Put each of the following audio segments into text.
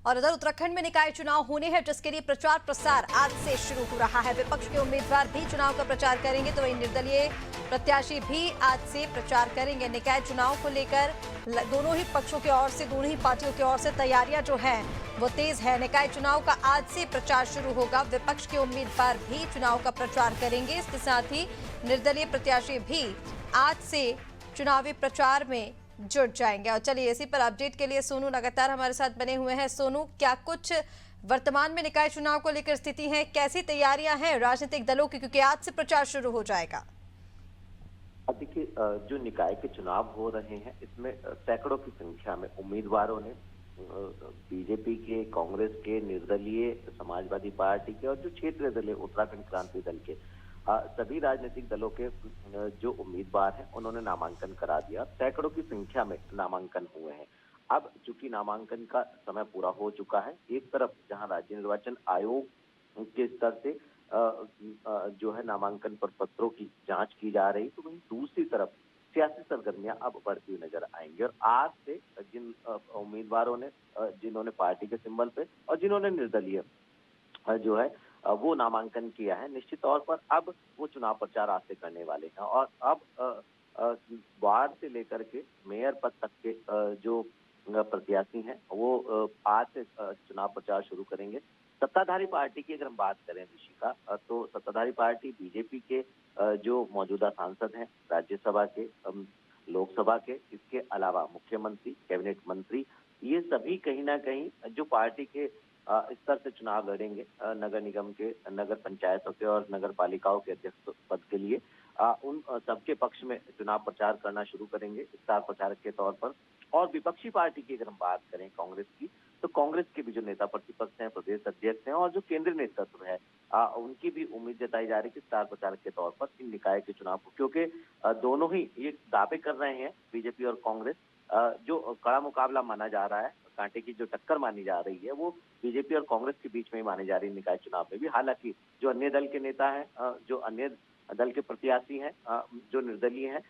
और उधर उत्तराखंड में निकाय चुनाव होने हैं, जिसके लिए प्रचार प्रसार आज से शुरू हो रहा है। विपक्ष के उम्मीदवार भी चुनाव का प्रचार करेंगे, तो वहीं निर्दलीय प्रत्याशी भी आज से प्रचार करेंगे। निकाय चुनाव को लेकर दोनों ही पक्षों की ओर से, दोनों ही पार्टियों की ओर से तैयारियां जो हैं वो तेज है। निकाय चुनाव का आज से प्रचार शुरू होगा। विपक्ष के उम्मीदवार भी चुनाव का प्रचार करेंगे। इसके साथ ही निर्दलीय प्रत्याशी भी आज से चुनावी प्रचार में जुट जाएंगे। और चलिए, इसी पर अपडेट के लिए सोनू लगातार हमारे साथ बने हुए हैं। सोनू, क्या कुछ वर्तमान में निकाय चुनाव को लेकर स्थिति है, कैसी तैयारियां हैं राजनीतिक दलों की, क्योंकि आज से प्रचार शुरू हो जाएगा? देखिए, जो निकाय के चुनाव हो रहे हैं इसमें सैकड़ों की संख्या में उम्मीदवारों ने बीजेपी के, कांग्रेस के, निर्दलीय, समाजवादी पार्टी के और जो क्षेत्रीय दल है उत्तराखंड क्रांति दल के, सभी राजनीतिक दलों के जो उम्मीदवार हैं उन्होंने नामांकन करा दिया। सैकड़ों की संख्या में नामांकन हुए हैं। अब चूंकि नामांकन का समय पूरा हो चुका है, एक तरफ जहां राज्य निर्वाचन आयोग के स्तर से जो है नामांकन पर पत्रों की जांच की जा रही, तो वहीं दूसरी तरफ सियासी सरगर्मियां अब बढ़ती हुई नजर आएंगी। और आज से जिन उम्मीदवारों ने, जिन्होंने पार्टी के सिंबल पे और जिन्होंने निर्दलीय जो है वो नामांकन किया है, निश्चित तौर पर अब वो चुनाव प्रचार आज से करने वाले हैं। और अब वार्ड से लेकर के मेयर पद तक के जो प्रत्याशी हैं वो आज से चुनाव प्रचार शुरू करेंगे। सत्ताधारी पार्टी की अगर हम बात करें ऋषिका, तो सत्ताधारी पार्टी बीजेपी के जो मौजूदा सांसद हैं राज्यसभा के, लोकसभा के, इसके अलावा मुख्यमंत्री, कैबिनेट मंत्री, ये सभी कहीं ना कहीं जो पार्टी के स्तर से चुनाव लड़ेंगे नगर निगम के, नगर पंचायतों के और नगर पालिकाओं के अध्यक्ष पद के लिए, उन सबके पक्ष में चुनाव प्रचार करना शुरू करेंगे स्टार प्रचारक के तौर पर। और विपक्षी पार्टी की अगर हम बात करें कांग्रेस की, तो कांग्रेस के भी जो नेता प्रतिपक्ष हैं, प्रदेश अध्यक्ष हैं और जो केंद्रीय नेतृत्व है, उनकी भी उम्मीद जताई जा रही है कि स्टार प्रचारक के तौर पर इन निकाय के चुनाव को, क्योंकि दोनों ही ये दावे कर रहे हैं, बीजेपी और कांग्रेस, जो कड़ा मुकाबला माना जा रहा है, कांटे की जो टक्कर मानी जा रही है, वो बीजेपी और कांग्रेस के बीच में ही मानी जा रही है निकाय चुनाव में भी। हालांकि जो अन्य दल के नेता हैं, जो अन्य दल के प्रत्याशी हैं, जो निर्दलीय हैं,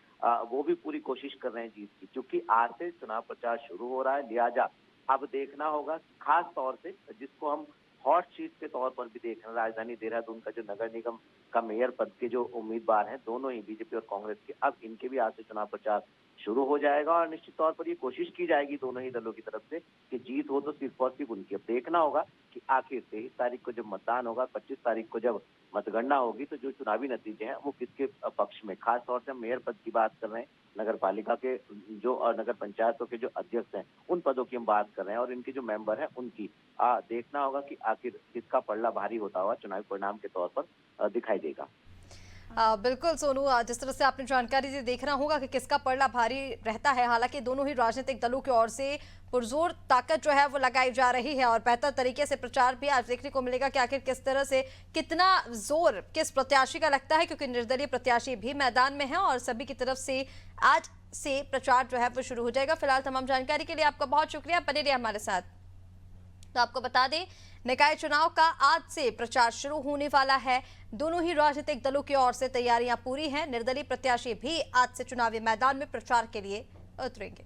वो भी पूरी कोशिश कर रहे हैं जीत की। क्योंकि आज से चुनाव प्रचार शुरू हो रहा है, लिहाजा अब देखना होगा, खास तौर से जिसको हम हॉट सीट के तौर पर भी देख रहे हैं, राजधानी देहरादून का जो नगर निगम का मेयर पद के जो उम्मीदवार हैं, दोनों ही बीजेपी और कांग्रेस के, अब इनके भी आज से चुनाव प्रचार शुरू हो जाएगा। और निश्चित तौर पर ये कोशिश की जाएगी दोनों ही दलों की तरफ से कि जीत हो तो सिर्फ और सिर्फ उनकी। अब देखना होगा कि आखिर 23 तारीख को जब मतदान होगा, 25 तारीख को जब मतगणना होगी, तो जो चुनावी नतीजे हैं वो किसके पक्ष में, खास तौर से हम मेयर पद की बात कर रहे हैं, नगर पालिका के जो और नगर पंचायतों के जो अध्यक्ष हैं उन पदों की हम बात कर रहे हैं, और इनके जो मेंबर हैं उनकी देखना होगा कि आखिर किसका पलड़ा भारी होता हुआ चुनावी परिणाम के तौर पर दिखाई देगा। बिल्कुल सोनू, जिस तरह से आपने जानकारी दी, देखना होगा कि किसका पलड़ा भारी रहता है। हालांकि दोनों ही राजनीतिक दलों की ओर से पुरजोर ताकत जो है वो लगाई जा रही है और बेहतर तरीके से प्रचार भी आज देखने को मिलेगा कि आखिर किस तरह से, कितना जोर किस प्रत्याशी का लगता है, क्योंकि निर्दलीय प्रत्याशी भी मैदान में है और सभी की तरफ से आज से प्रचार जो है वो शुरू हो जाएगा। फिलहाल तमाम जानकारी के लिए आपका बहुत शुक्रिया, बने रहिए हमारे साथ। तो आपको बता दें, निकाय चुनाव का आज से प्रचार शुरू होने वाला है। दोनों ही राजनीतिक दलों की ओर से तैयारियां पूरी हैं। निर्दलीय प्रत्याशी भी आज से चुनावी मैदान में प्रचार के लिए उतरेंगे।